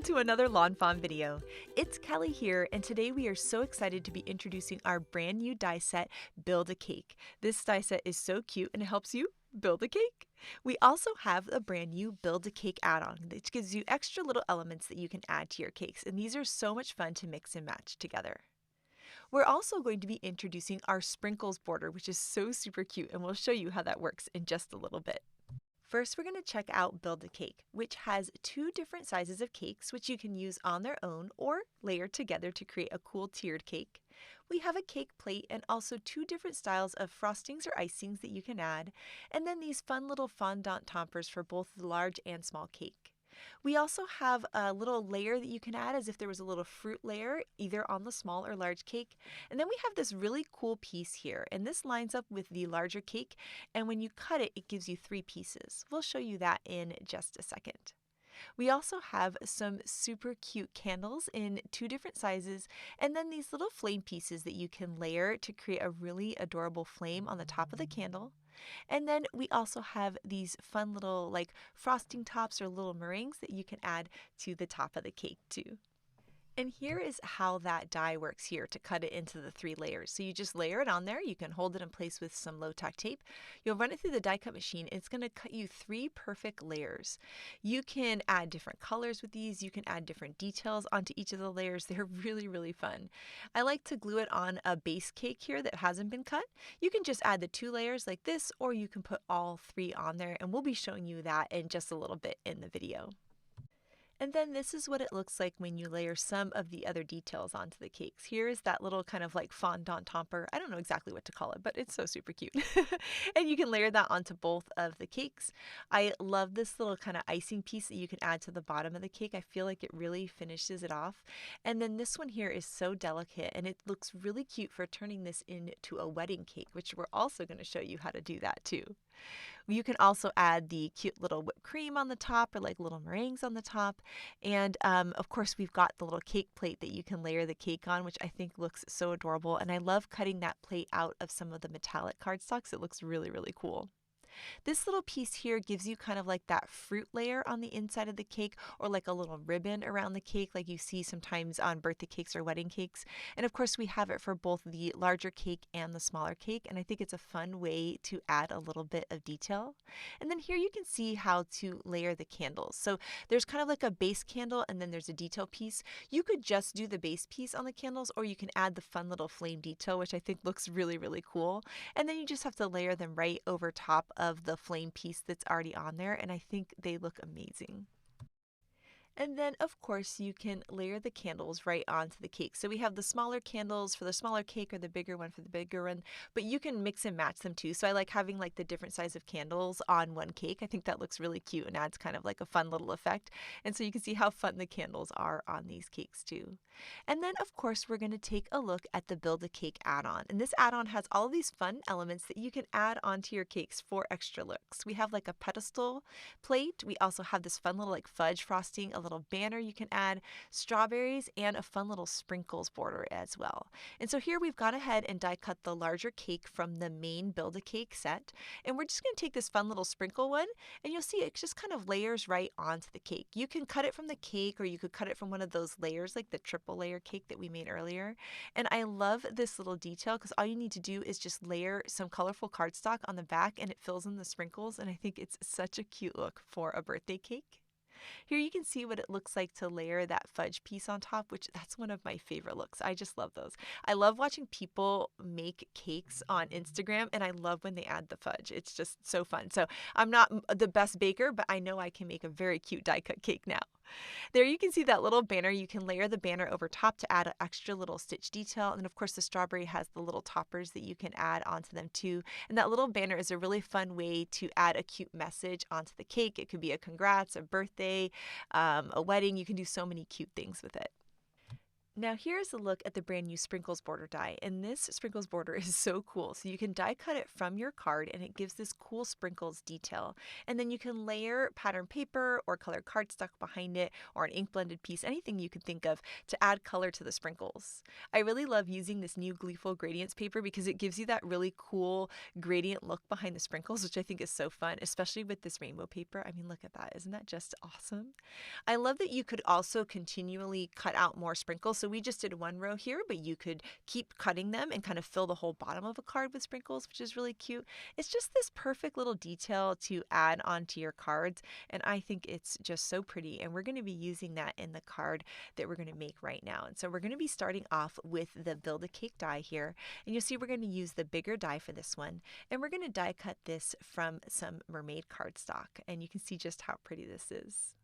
to another Lawn Fawn video. It's Kelly here, and today we are so excited to be introducing our brand new die set, Build a Cake. This die set is so cute and it helps you build a cake. We also have a brand new Build a Cake add-on, which gives you extra little elements that you can add to your cakes, and these are so much fun to mix and match together. We're also going to be introducing our sprinkles border, which is so super cute, and we'll show you how that works in just a little bit. First, we're going to check out Build a Cake, which has two different sizes of cakes, which you can use on their own or layer together to create a cool tiered cake. We have a cake plate and also two different styles of frostings or icings that you can add, and then these fun little fondant toppers for both the large and small cake. We also have a little layer that you can add as if there was a little fruit layer either on the small or large cake. And then we have this really cool piece here, and this lines up with the larger cake, and when you cut it, it gives you 3 pieces. We'll show you that in just a second. We also have some super cute candles in 2 different sizes, and then these little flame pieces that you can layer to create a really adorable flame on the top of the candle. And then we also have these fun little like frosting tops or little meringues that you can add to the top of the cake too. And here is how that die works here to cut it into the 3 layers. So you just layer it on there. You can hold it in place with some low-tack tape. You'll run it through the die cut machine. It's going to cut you 3 perfect layers. You can add different colors with these. You can add different details onto each of the layers. They're really, really fun. I like to glue it on a base cake here that hasn't been cut. You can just add the 2 layers like this, or you can put all 3 on there, and we'll be showing you that in just a little bit in the video. And then this is what it looks like when you layer some of the other details onto the cakes. Here is that little kind of like fondant topper. I don't know exactly what to call it, but it's so super cute. And you can layer that onto both of the cakes. I love this little kind of icing piece that you can add to the bottom of the cake. I feel like it really finishes it off. And then this one here is so delicate, and it looks really cute for turning this into a wedding cake, which we're also going to show you how to do that too. You can also add the cute little whipped cream on the top or like little meringues on the top. And of course, we've got the little cake plate that you can layer the cake on, which I think looks so adorable. And I love cutting that plate out of some of the metallic cardstocks. It looks really, really cool. This little piece here gives you kind of like that fruit layer on the inside of the cake, or like a little ribbon around the cake like you see sometimes on birthday cakes or wedding cakes. And of course we have it for both the larger cake and the smaller cake, and I think it's a fun way to add a little bit of detail. And then here you can see how to layer the candles. So there's kind of like a base candle and then there's a detail piece. You could just do the base piece on the candles, or you can add the fun little flame detail, which I think looks really, really cool. And then you just have to layer them right over top of the flame piece that's already on there, and I think they look amazing. And then, of course, you can layer the candles right onto the cake. So we have the smaller candles for the smaller cake or the bigger one for the bigger one, but you can mix and match them too. So I like having like the different size of candles on one cake. I think that looks really cute and adds kind of like a fun little effect. And so you can see how fun the candles are on these cakes too. And then, of course, we're going to take a look at the Build a Cake add-on. And this add-on has all of these fun elements that you can add onto your cakes for extra looks. We have like a pedestal plate. We also have this fun little like fudge frosting, a little banner you can add, strawberries, and a fun little sprinkles border as well. And so here we've gone ahead and die cut the larger cake from the main Build a Cake set. And we're just going to take this fun little sprinkle one, and you'll see it just kind of layers right onto the cake. You can cut it from the cake, or you could cut it from one of those layers like the triple layer cake that we made earlier. And I love this little detail because all you need to do is just layer some colorful cardstock on the back and it fills in the sprinkles, and I think it's such a cute look for a birthday cake. Here you can see what it looks like to layer that fudge piece on top, which that's one of my favorite looks. I just love those. I love watching people make cakes on Instagram, and I love when they add the fudge. It's just so fun. So I'm not the best baker, but I know I can make a very cute die cut cake now. There you can see that little banner. You can layer the banner over top to add an extra little stitch detail. And of course the strawberry has the little toppers that you can add onto them too. And that little banner is a really fun way to add a cute message onto the cake. It could be a congrats, a birthday, a wedding. You can do so many cute things with it. Now here's a look at the brand new sprinkles border die, and this sprinkles border is so cool. So you can die cut it from your card and it gives this cool sprinkles detail. And then you can layer pattern paper or colored cardstock behind it or an ink blended piece, anything you can think of to add color to the sprinkles. I really love using this new Gleeful Gradients paper because it gives you that really cool gradient look behind the sprinkles, which I think is so fun, especially with this rainbow paper. I mean, look at that. Isn't that just awesome? I love that you could also continually cut out more sprinkles. So we just did one row here, but you could keep cutting them and kind of fill the whole bottom of a card with sprinkles, which is really cute. It's just this perfect little detail to add onto your cards, and I think it's just so pretty. And we're going to be using that in the card that we're going to make right now. And so we're going to be starting off with the Build a Cake die here, and you'll see we're going to use the bigger die for this one, and we're going to die cut this from some mermaid cardstock, and you can see just how pretty this is.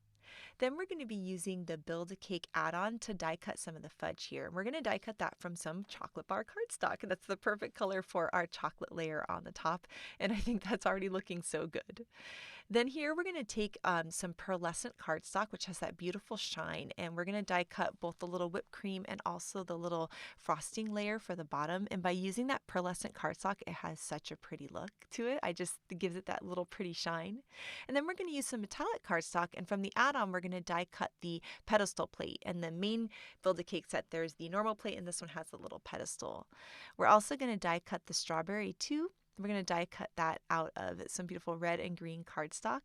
Then we're going to be using the Build a Cake add-on to die cut some of the fudge here. And we're going to die cut that from some chocolate bar cardstock. And that's the perfect color for our chocolate layer on the top. And I think that's already looking so good. Then here we're going to take some pearlescent cardstock, which has that beautiful shine, and we're going to die cut both the little whipped cream and also the little frosting layer for the bottom. And by using that pearlescent cardstock, it has such a pretty look to it. It gives it that little pretty shine. And then we're going to use some metallic cardstock, and from the add-on, we're going to die cut the pedestal plate. And the main Build-A-Cake set, there's the normal plate, and this one has a little pedestal. We're also going to die cut the strawberry too. We're going to die cut that out of some beautiful red and green cardstock.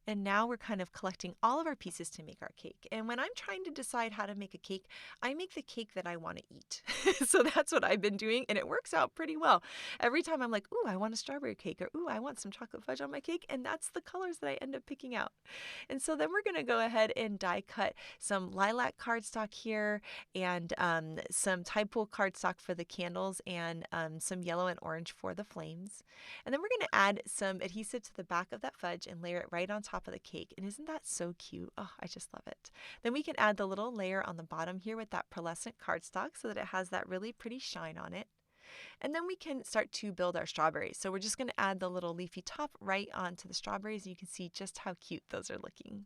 And now we're kind of collecting all of our pieces to make our cake. And when I'm trying to decide how to make a cake, I make the cake that I want to eat. So that's what I've been doing, and it works out pretty well. Every time I'm like, ooh, I want a strawberry cake, or ooh, I want some chocolate fudge on my cake, and that's the colors that I end up picking out. And so then we're going to go ahead and die cut some lilac cardstock here, and some tide pool cardstock for the candles, and some yellow and orange for the flames. And then we're going to add some adhesive to the back of that fudge and layer it right on top of the cake. And isn't that so cute? Oh, I just love it. Then we can add the little layer on the bottom here with that pearlescent cardstock so that it has that really pretty shine on it. And then we can start to build our strawberries. So we're just going to add the little leafy top right onto the strawberries, and you can see just how cute those are looking.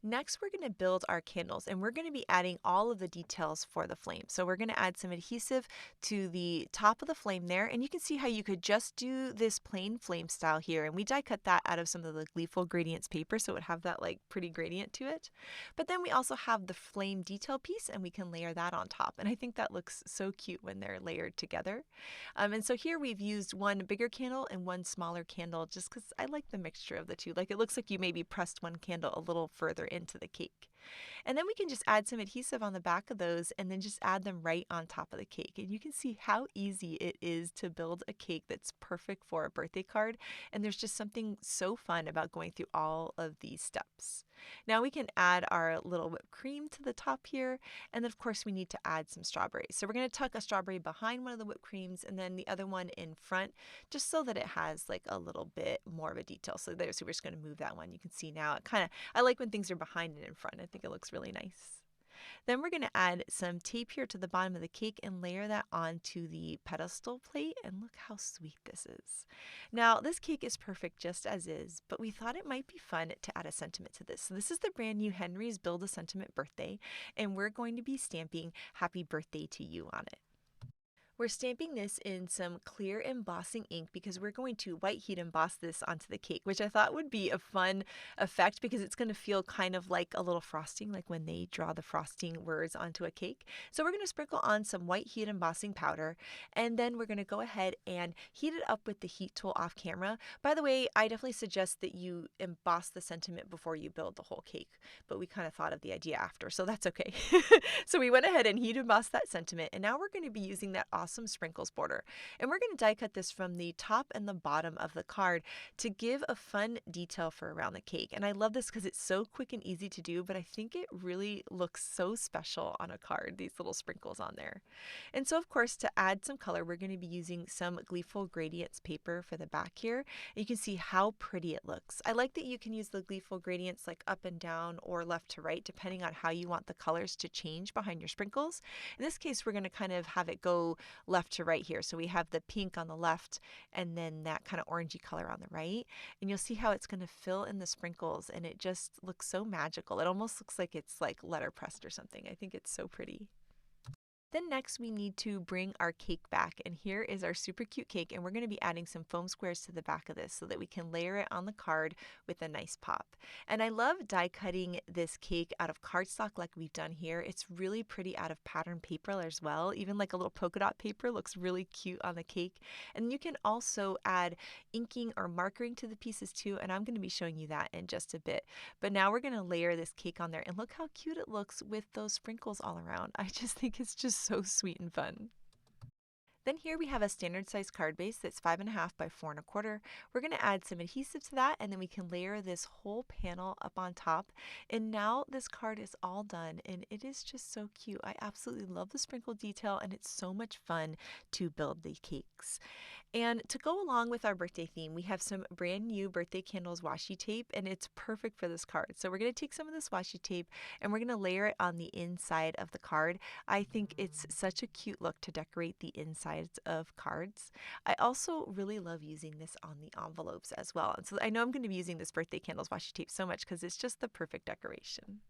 Next, we're going to build our candles, and we're going to be adding all of the details for the flame. So we're going to add some adhesive to the top of the flame there, and you can see how you could just do this plain flame style here, and we die cut that out of some of the Gleeful Gradients paper so it would have that like pretty gradient to it. But then we also have the flame detail piece, and we can layer that on top, and I think that looks so cute when they're layered together. And so here we've used one bigger candle and one smaller candle just because I like the mixture of the two. Like, it looks like you maybe pressed one candle a little further into the cake. And then we can just add some adhesive on the back of those and then just add them right on top of the cake. And you can see how easy it is to build a cake that's perfect for a birthday card. And there's just something so fun about going through all of these steps. Now we can add our little whipped cream to the top here. And then of course we need to add some strawberries. So we're going to tuck a strawberry behind one of the whipped creams and then the other one in front, just so that it has like a little bit more of a detail. So we're just going to move that one. You can see now I like when things are behind and in front. I think it looks really nice. Then we're going to add some tape here to the bottom of the cake and layer that onto the pedestal plate, and look how sweet this is. Now this cake is perfect just as is, but we thought it might be fun to add a sentiment to this. So this is the brand new Henry's Build a Sentiment birthday, and we're going to be stamping Happy Birthday to You on it. We're stamping this in some clear embossing ink because we're going to white heat emboss this onto the cake, which I thought would be a fun effect because it's going to feel kind of like a little frosting, like when they draw the frosting words onto a cake. So we're going to sprinkle on some white heat embossing powder, and then we're going to go ahead and heat it up with the heat tool off camera. By the way, I definitely suggest that you emboss the sentiment before you build the whole cake, but we kind of thought of the idea after, so that's okay. So we went ahead and heat embossed that sentiment, and now we're going to be using that awesome sprinkles border. And we're going to die cut this from the top and the bottom of the card to give a fun detail for around the cake. And I love this because it's so quick and easy to do, but I think it really looks so special on a card, these little sprinkles on there. And so of course, to add some color, we're going to be using some Gleeful Gradients paper for the back here. And you can see how pretty it looks. I like that you can use the Gleeful Gradients like up and down or left to right, depending on how you want the colors to change behind your sprinkles. In this case, we're going to kind of have it go left to right here. So we have the pink on the left and then that kind of orangey color on the right. And you'll see how it's going to fill in the sprinkles, and it just looks so magical. It almost looks like it's like letterpressed or something. I think it's so pretty. Then next we need to bring our cake back, and here is our super cute cake, and we're going to be adding some foam squares to the back of this so that we can layer it on the card with a nice pop. And I love die cutting this cake out of cardstock like we've done here. It's really pretty out of pattern paper as well. Even like a little polka dot paper looks really cute on the cake. And you can also add inking or markering to the pieces too, and I'm going to be showing you that in just a bit. But now we're going to layer this cake on there, and look how cute it looks with those sprinkles all around. I just think it's just so sweet and fun. Then here we have a standard size card base that's 5.5 by 4.25. We're going to add some adhesive to that, and then we can layer this whole panel up on top. And now this card is all done, and it is just so cute. I absolutely love the sprinkle detail, and it's so much fun to build the cakes. And to go along with our birthday theme, we have some brand new birthday candles washi tape, and it's perfect for this card. So we're going to take some of this washi tape and we're going to layer it on the inside of the card. I think it's such a cute look to decorate the insides of cards. I also really love using this on the envelopes as well. And so I know I'm going to be using this birthday candles washi tape so much because it's just the perfect decoration.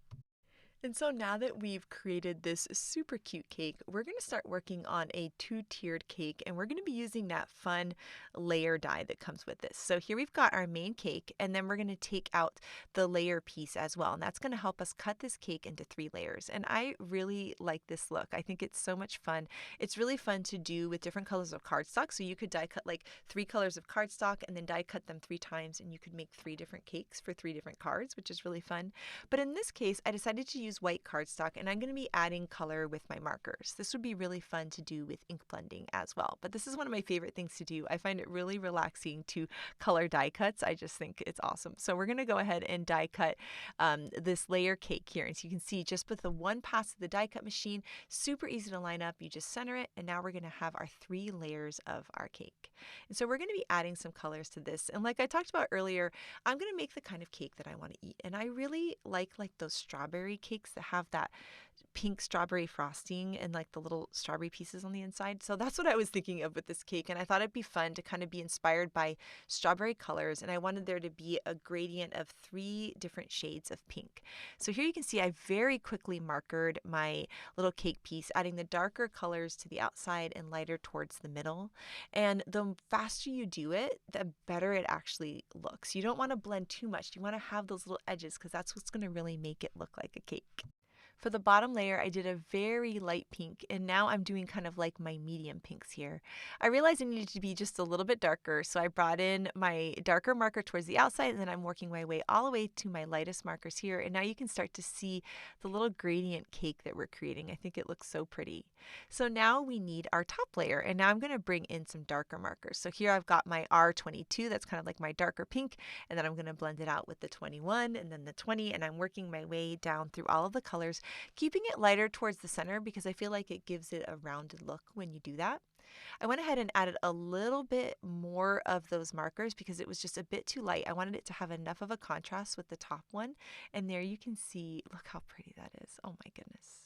And so now that we've created this super cute cake, we're going to start working on a two-tiered cake, and we're going to be using that fun layer die that comes with this. So here we've got our main cake, and then we're going to take out the layer piece as well, and that's going to help us cut this cake into 3 layers. And I really like this look. I think it's so much fun. It's really fun to do with different colors of cardstock, so you could die cut like 3 colors of cardstock and then die cut them 3 times, and you could make 3 different cakes for 3 different cards, which is really fun. But in this case, I decided to use white cardstock, and I'm going to be adding color with my markers. This would be really fun to do with ink blending as well. But this is one of my favorite things to do. I find it really relaxing to color die cuts. I just think it's awesome. So we're going to go ahead and die cut this layer cake here. And so you can see just with the one pass of the die cut machine, super easy to line up. You just center it, and now we're going to have our 3 layers of our cake. And so we're going to be adding some colors to this. And like I talked about earlier, I'm going to make the kind of cake that I want to eat. And I really like those strawberry cakes that have that pink strawberry frosting and like the little strawberry pieces on the inside. So that's what I was thinking of with this cake, and I thought it'd be fun to kind of be inspired by strawberry colors, and I wanted there to be a gradient of 3 different shades of pink. So here you can see I very quickly markered my little cake piece, adding the darker colors to the outside and lighter towards the middle. And the faster you do it, the better it actually looks. You don't want to blend too much. You want to have those little edges because that's what's going to really make it look like a cake. For the bottom layer, I did a very light pink, and now I'm doing kind of like my medium pinks here. I realized it needed to be just a little bit darker, so I brought in my darker marker towards the outside, and then I'm working my way all the way to my lightest markers here, and now you can start to see the little gradient cake that we're creating. I think it looks so pretty. So now we need our top layer, and now I'm going to bring in some darker markers. So here I've got my R22, that's kind of like my darker pink, and then I'm going to blend it out with the 21 and then the 20, and I'm working my way down through all of the colors, keeping it lighter towards the center because I feel like it gives it a rounded look when you do that. I went ahead and added a little bit more of those markers because it was just a bit too light. I wanted it to have enough of a contrast with the top one, and there you can see, look how pretty that is. Oh my goodness.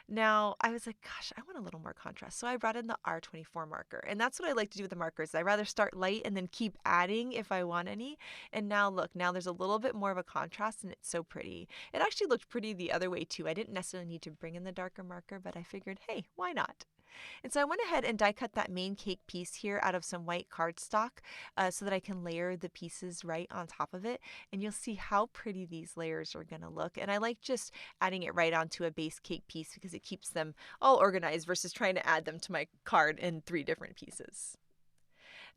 Now, I was like, gosh, I want a little more contrast. So I brought in the R24 marker. And that's what I like to do with the markers. I rather start light and then keep adding if I want any. And now look, now there's a little bit more of a contrast, and it's so pretty. It actually looked pretty the other way too. I didn't necessarily need to bring in the darker marker, but I figured, hey, why not? And so I went ahead and die cut that main cake piece here out of some white cardstock so that I can layer the pieces right on top of it. And you'll see how pretty these layers are going to look. And I like just adding it right onto a base cake piece because it keeps them all organized versus trying to add them to my card in 3 different pieces.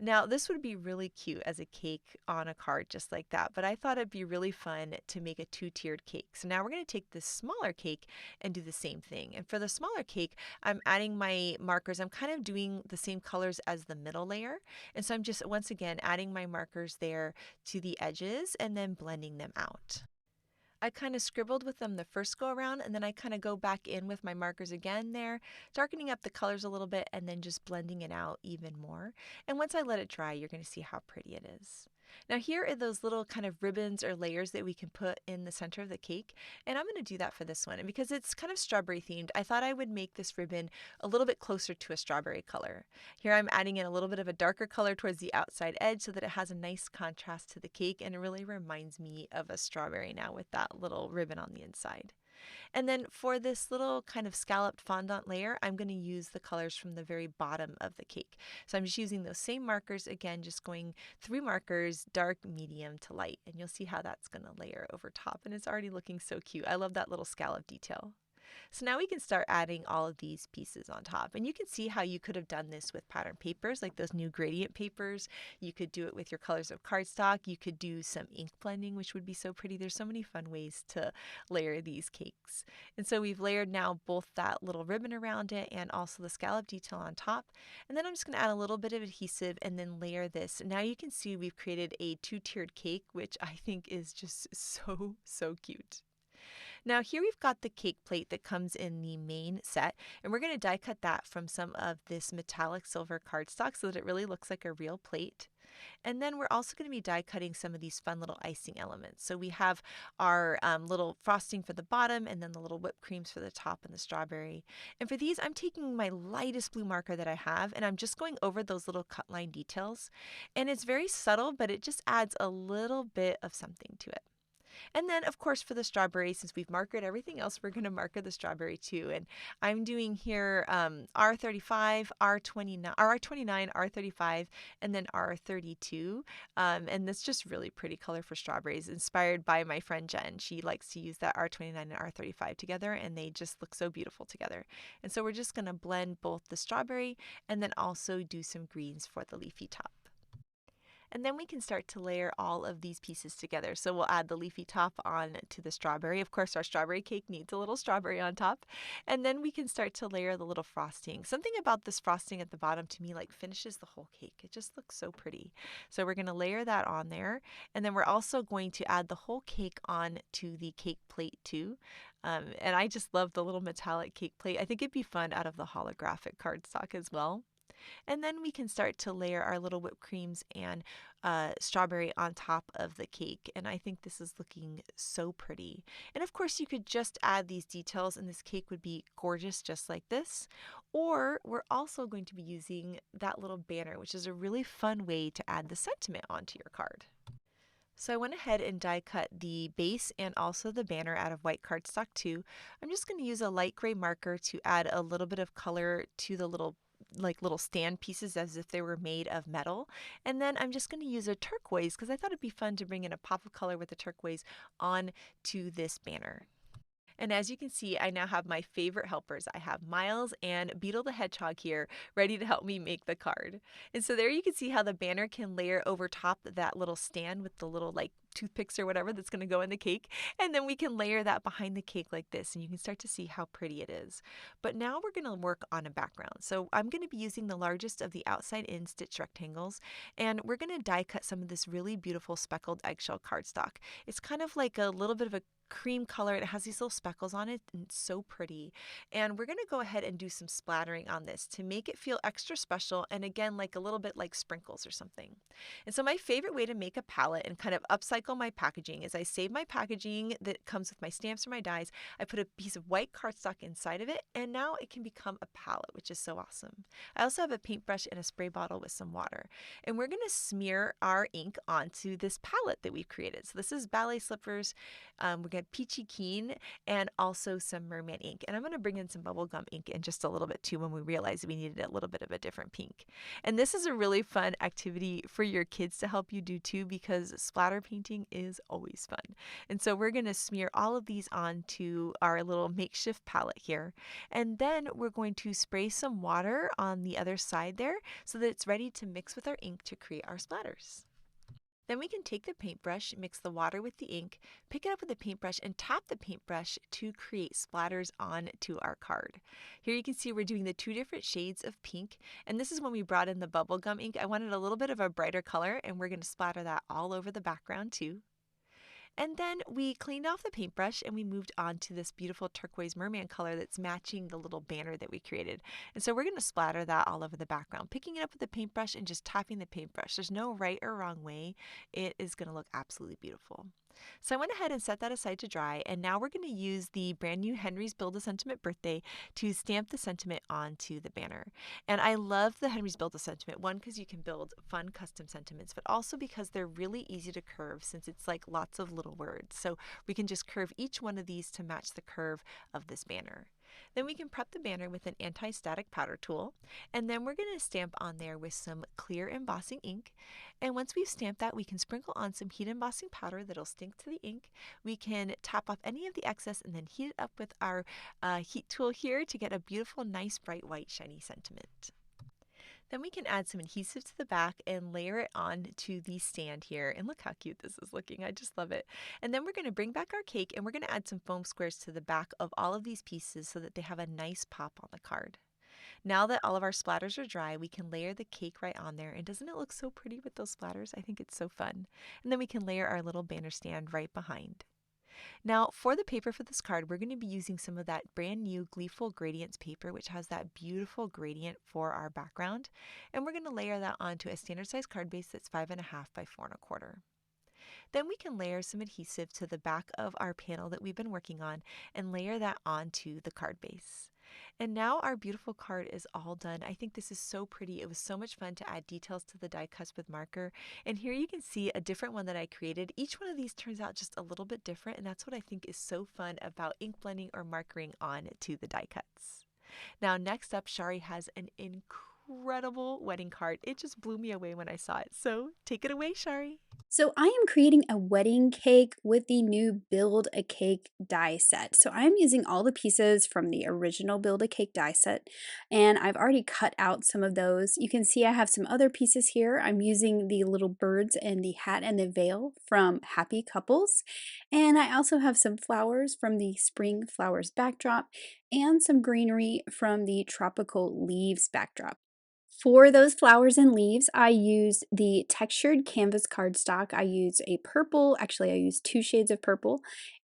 Now, this would be really cute as a cake on a card just like that, but I thought it'd be really fun to make a 2-tiered cake. So now we're going to take this smaller cake and do the same thing. And for the smaller cake, I'm adding my markers. I'm kind of doing the same colors as the middle layer. And so I'm just, once again, adding my markers there to the edges and then blending them out. I kind of scribbled with them the first go around, and then I kind of go back in with my markers again there, darkening up the colors a little bit and then just blending it out even more. And once I let it dry, you're going to see how pretty it is. Now here are those little kind of ribbons or layers that we can put in the center of the cake, and I'm going to do that for this one. And because it's kind of strawberry themed, I thought I would make this ribbon a little bit closer to a strawberry color. Here I'm adding in a little bit of a darker color towards the outside edge so that it has a nice contrast to the cake, and it really reminds me of a strawberry now with that little ribbon on the inside. And then for this little kind of scalloped fondant layer, I'm going to use the colors from the very bottom of the cake. So I'm just using those same markers again, just going 3 markers, dark, medium to light. And you'll see how that's going to layer over top. And it's already looking so cute. I love that little scallop detail. So now we can start adding all of these pieces on top. And you can see how you could have done this with pattern papers, like those new gradient papers. You could do it with your colors of cardstock. You could do some ink blending, which would be so pretty. There's so many fun ways to layer these cakes. And so we've layered now both that little ribbon around it and also the scallop detail on top. And then I'm just going to add a little bit of adhesive and then layer this. Now you can see we've created a 2-tiered cake, which I think is just so cute. Now here we've got the cake plate that comes in the main set, and we're going to die cut that from some of this metallic silver cardstock so that it really looks like a real plate. And then we're also going to be die cutting some of these fun little icing elements. So we have our little frosting for the bottom and then the little whipped creams for the top and the strawberry. And for these, I'm taking my lightest blue marker that I have and I'm just going over those little cut line details. And it's very subtle, but it just adds a little bit of something to it. And then, of course, for the strawberry, since we've markered everything else, we're going to marker the strawberry too. And I'm doing here R35, R29, R29, R35, and then R32. And that's just really pretty color for strawberries, inspired by my friend Jen. She likes to use that R29 and R35 together, and they just look so beautiful together. And so we're just going to blend both the strawberry and then also do some greens for the leafy top. And then we can start to layer all of these pieces together. So we'll add the leafy top on to the strawberry. Of course, our strawberry cake needs a little strawberry on top. And then we can start to layer the little frosting. Something about this frosting at the bottom to me like finishes the whole cake. It just looks so pretty. So we're going to layer that on there. And then we're also going to add the whole cake on to the cake plate too. And I just love the little metallic cake plate. I think it'd be fun out of the holographic cardstock as well. And then we can start to layer our little whipped creams and strawberry on top of the cake. And I think this is looking so pretty. And of course, you could just add these details and this cake would be gorgeous just like this. Or we're also going to be using that little banner, which is a really fun way to add the sentiment onto your card. So I went ahead and die cut the base and also the banner out of white cardstock too. I'm just going to use a light gray marker to add a little bit of color to the little stand pieces as if they were made of metal. And then I'm just going to use a turquoise because I thought it'd be fun to bring in a pop of color with the turquoise on to this banner. And as you can see, I now have my favorite helpers. I have Miles and Beetle the Hedgehog here ready to help me make the card. And so there you can see how the banner can layer over top that little stand with the little like toothpicks or whatever that's going to go in the cake. And then we can layer that behind the cake like this and you can start to see how pretty it is. But now we're going to work on a background. So I'm going to be using the largest of the outside in stitch rectangles and we're going to die cut some of this really beautiful speckled eggshell cardstock. It's kind of like a little bit of a cream color. It has these little speckles on it and it's so pretty. And we're going to go ahead and do some splattering on this to make it feel extra special and again like a little bit like sprinkles or something. And so my favorite way to make a palette and kind of upcycle my packaging is I save my packaging that comes with my stamps or my dies. I put a piece of white cardstock inside of it and now it can become a palette, which is so awesome. I also have a paintbrush and a spray bottle with some water. And we're going to smear our ink onto this palette that we've created. So this is ballet slippers. We're going to peachy keen and also some mermaid ink. And I'm going to bring in some bubblegum ink in just a little bit too when we realized we needed a little bit of a different pink. And this is a really fun activity for your kids to help you do too because splatter painting is always fun. And so we're going to smear all of these onto our little makeshift palette here. And then we're going to spray some water on the other side there so that it's ready to mix with our ink to create our splatters. Then we can take the paintbrush, mix the water with the ink, pick it up with the paintbrush, and tap the paintbrush to create splatters onto our card. Here you can see we're doing the 2 different shades of pink, and this is when we brought in the bubblegum ink. I wanted a little bit of a brighter color, and we're going to splatter that all over the background too. And then we cleaned off the paintbrush and we moved on to this beautiful turquoise merman color that's matching the little banner that we created. And so we're going to splatter that all over the background, picking it up with the paintbrush and just tapping the paintbrush. There's no right or wrong way. It is going to look absolutely beautiful. So I went ahead and set that aside to dry, and now we're going to use the brand new Henry's Build a Sentiment birthday to stamp the sentiment onto the banner. And I love the Henry's Build a Sentiment, one, because you can build fun custom sentiments, but also because they're really easy to curve since it's like lots of little words. So we can just curve each one of these to match the curve of this banner. Then we can prep the banner with an anti-static powder tool, and then we're going to stamp on there with some clear embossing ink. And once we've stamped that, we can sprinkle on some heat embossing powder that'll stick to the ink. We can tap off any of the excess and then heat it up with our heat tool here to get a beautiful, nice, bright, white, shiny sentiment. Then we can add some adhesive to the back and layer it on to the stand here. And look how cute this is looking. I just love it. And then we're going to bring back our cake and we're going to add some foam squares to the back of all of these pieces so that they have a nice pop on the card. Now that all of our splatters are dry, we can layer the cake right on there. And doesn't it look so pretty with those splatters? I think it's so fun. And then we can layer our little banner stand right behind. Now, for the paper for this card, we're going to be using some of that brand new Gleeful Gradients paper, which has that beautiful gradient for our background. And we're going to layer that onto a standard size card base that's 5.5 by 4.25. Then we can layer some adhesive to the back of our panel that we've been working on and layer that onto the card base. And now our beautiful card is all done. I think this is so pretty. It was so much fun to add details to the die cuts with marker. And here you can see a different one that I created. Each one of these turns out just a little bit different, and that's what I think is so fun about ink blending or markering on to the die cuts. Now next up, Shari has an incredible wedding card. It just blew me away when I saw it. So take it away, Shari. So I am creating a wedding cake with the new Build a Cake die set. So I'm using all the pieces from the original Build a Cake die set, and I've already cut out some of those. You can see I have some other pieces here. I'm using the little birds and the hat and the veil from Happy Couples, and I also have some flowers from the Spring Flowers backdrop and some greenery from the Tropical Leaves backdrop. For those flowers and leaves, I used the textured canvas cardstock. I used a purple, actually I used two shades of purple,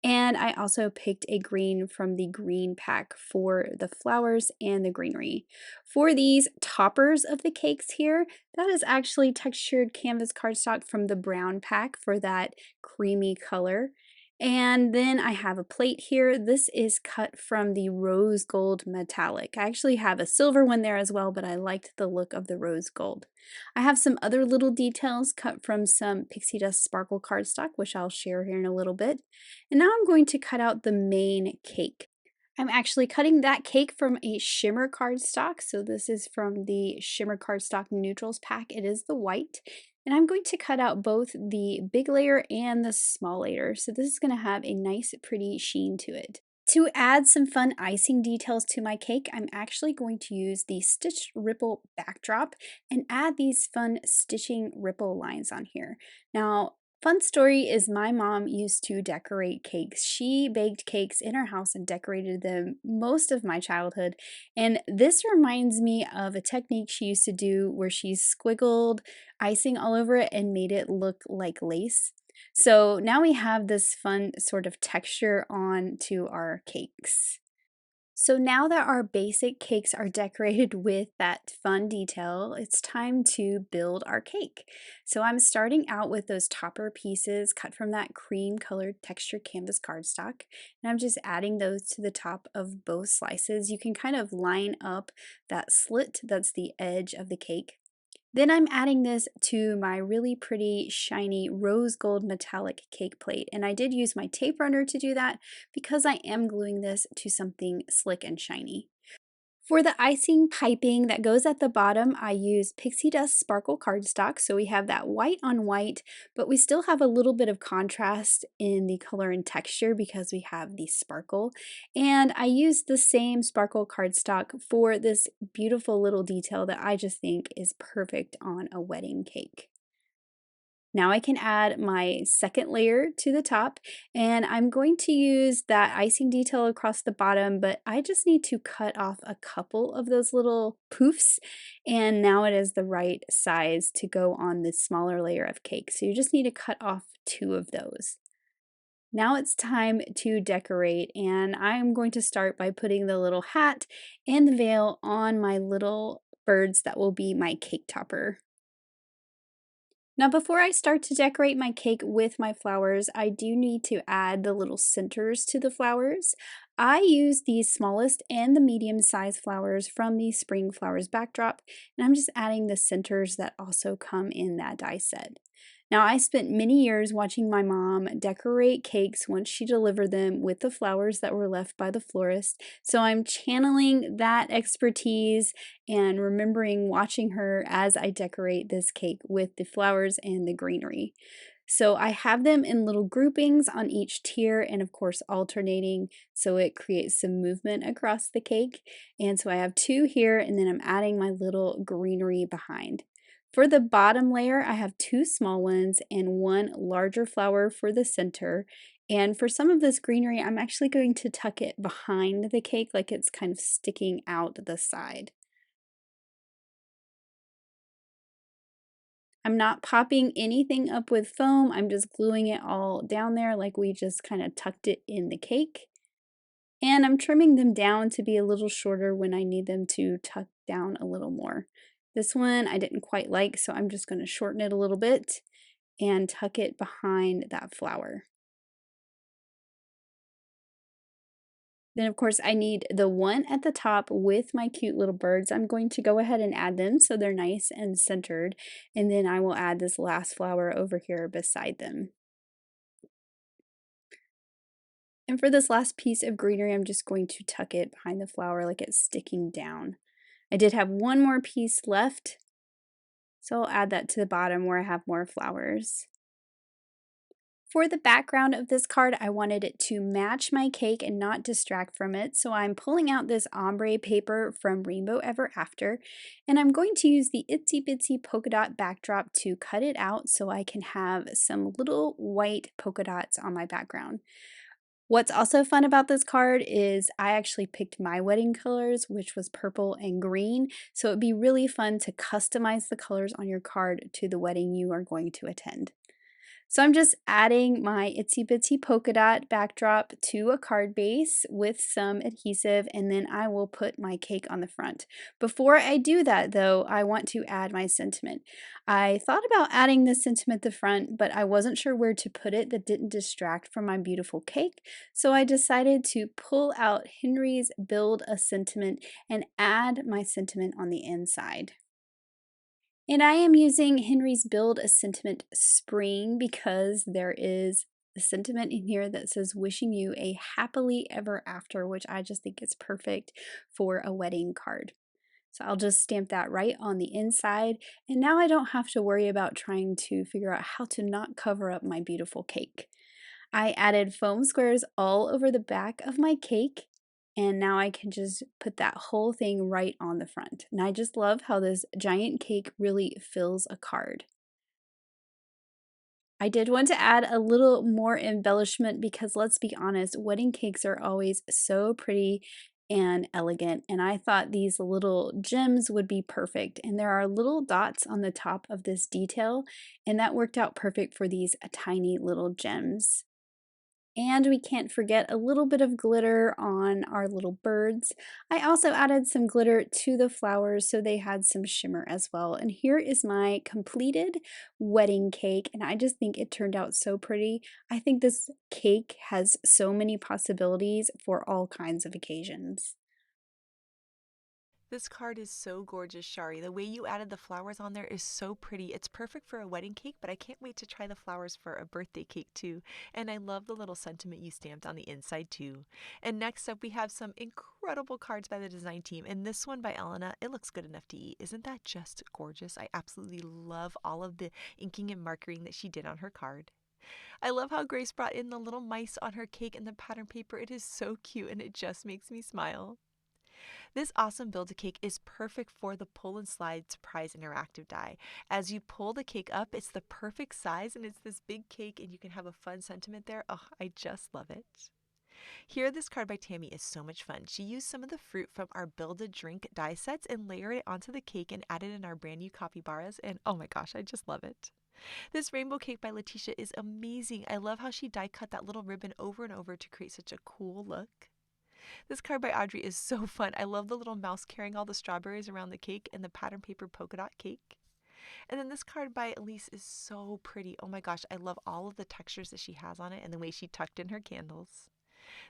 and I also picked a green from the green pack for the flowers and the greenery. For these toppers of the cakes here, that is actually textured canvas cardstock from the brown pack for that creamy color. And then I have a plate here. This is cut from the rose gold metallic. I actually have a silver one there as well, but I liked the look of the rose gold. I have some other little details cut from some pixie dust sparkle cardstock, which I'll share here in a little bit. And now I'm going to cut out the main cake. I'm actually cutting that cake from a shimmer cardstock. So this is from the shimmer cardstock neutrals pack. It is the white. And I'm going to cut out both the big layer and the small layer. So this is going to have a nice pretty sheen to it. To add some fun icing details to my cake, I'm actually going to use the stitched ripple backdrop and add these fun stitching ripple lines on here. Now, fun story is my mom used to decorate cakes. She baked cakes in her house and decorated them most of my childhood. And this reminds me of a technique she used to do where she squiggled icing all over it and made it look like lace. So now we have this fun sort of texture on to our cakes. So now that our basic cakes are decorated with that fun detail, it's time to build our cake. So I'm starting out with those topper pieces cut from that cream colored textured canvas cardstock, and I'm just adding those to the top of both slices. You can kind of line up that slit that's the edge of the cake. Then I'm adding this to my really pretty shiny rose gold metallic cake plate, and I did use my tape runner to do that because I am gluing this to something slick and shiny. For the icing piping that goes at the bottom, I used pixie dust sparkle cardstock, so we have that white on white, but we still have a little bit of contrast in the color and texture because we have the sparkle. And I used the same sparkle cardstock for this beautiful little detail that I just think is perfect on a wedding cake. Now I can add my second layer to the top, and I'm going to use that icing detail across the bottom, but I just need to cut off a couple of those little poofs, and now it is the right size to go on this smaller layer of cake. So you just need to cut off two of those. Now it's time to decorate, and I'm going to start by putting the little hat and the veil on my little birds that will be my cake topper. Now, before I start to decorate my cake with my flowers, I do need to add the little centers to the flowers. I use the smallest and the medium sized flowers from the Spring Flowers backdrop, and I'm just adding the centers that also come in that die set. Now, I spent many years watching my mom decorate cakes once she delivered them with the flowers that were left by the florist. So I'm channeling that expertise and remembering watching her as I decorate this cake with the flowers and the greenery. So I have them in little groupings on each tier and of course alternating so it creates some movement across the cake. And so I have two here and then I'm adding my little greenery behind. For the bottom layer, I have two small ones and one larger flower for the center. And for some of this greenery, I'm actually going to tuck it behind the cake like it's kind of sticking out the side. I'm not popping anything up with foam, I'm just gluing it all down there like we just kind of tucked it in the cake. And I'm trimming them down to be a little shorter when I need them to tuck down a little more. This one I didn't quite like, so I'm just going to shorten it a little bit and tuck it behind that flower. Then, of course, I need the one at the top with my cute little birds. I'm going to go ahead and add them so they're nice and centered. And then I will add this last flower over here beside them. And for this last piece of greenery, I'm just going to tuck it behind the flower like it's sticking down. I did have one more piece left, so I'll add that to the bottom where I have more flowers. For the background of this card, I wanted it to match my cake and not distract from it, so I'm pulling out this ombre paper from Rainbow Ever After, and I'm going to use the itsy bitsy polka dot backdrop to cut it out so I can have some little white polka dots on my background. What's also fun about this card is I actually picked my wedding colors, which was purple and green, so it'd be really fun to customize the colors on your card to the wedding you are going to attend. So I'm just adding my itsy bitsy polka dot backdrop to a card base with some adhesive and then I will put my cake on the front. Before I do that though, I want to add my sentiment. I thought about adding this sentiment at the front, but I wasn't sure where to put it that didn't distract from my beautiful cake. So I decided to pull out Henry's Build a Sentiment and add my sentiment on the inside. And I am using Henry's Build a Sentiment Spring because there is a sentiment in here that says wishing you a happily ever after, which I just think is perfect for a wedding card. So I'll just stamp that right on the inside. And now I don't have to worry about trying to figure out how to not cover up my beautiful cake. I added foam squares all over the back of my cake and now I can just put that whole thing right on the front. And I just love how this giant cake really fills a card. I did want to add a little more embellishment because let's be honest, wedding cakes are always so pretty and elegant, and I thought these little gems would be perfect. And there are little dots on the top of this detail, and that worked out perfect for these tiny little gems. And we can't forget a little bit of glitter on our little birds. I also added some glitter to the flowers so they had some shimmer as well. And here is my completed wedding cake, and I just think it turned out so pretty. I think this cake has so many possibilities for all kinds of occasions. This card is so gorgeous, Shari. The way you added the flowers on there is so pretty. It's perfect for a wedding cake, but I can't wait to try the flowers for a birthday cake too. And I love the little sentiment you stamped on the inside too. And next up, we have some incredible cards by the design team. And this one by Elena, it looks good enough to eat. Isn't that just gorgeous? I absolutely love all of the inking and markering that she did on her card. I love how Grace brought in the little mice on her cake and the pattern paper. It is so cute and it just makes me smile. This awesome Build-A-Cake is perfect for the pull and slide surprise interactive die. As you pull the cake up, it's the perfect size and it's this big cake and you can have a fun sentiment there. Oh, I just love it. Here, this card by Tammy is so much fun. She used some of the fruit from our Build-A-Drink die sets and layered it onto the cake and added in our brand new capybaras, and oh my gosh, I just love it. This rainbow cake by Letitia is amazing. I love how she die cut that little ribbon over and over to create such a cool look. This card by Audrey is so fun. I love the little mouse carrying all the strawberries around the cake and the pattern paper polka dot cake. And then this card by Elise is so pretty. Oh my gosh, I love all of the textures that she has on it and the way she tucked in her candles.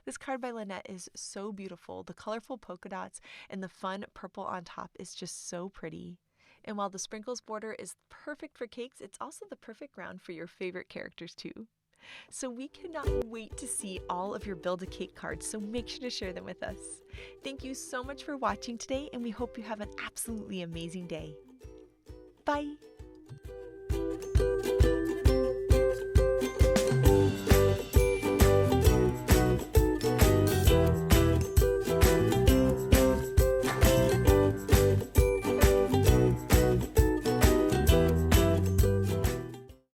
This card by Lynette is so beautiful. The colorful polka dots and the fun purple on top is just so pretty. And while the sprinkles border is perfect for cakes, it's also the perfect ground for your favorite characters too. So we cannot wait to see all of your Build-A-Cake cards, so make sure to share them with us. Thank you so much for watching today, and we hope you have an absolutely amazing day. Bye!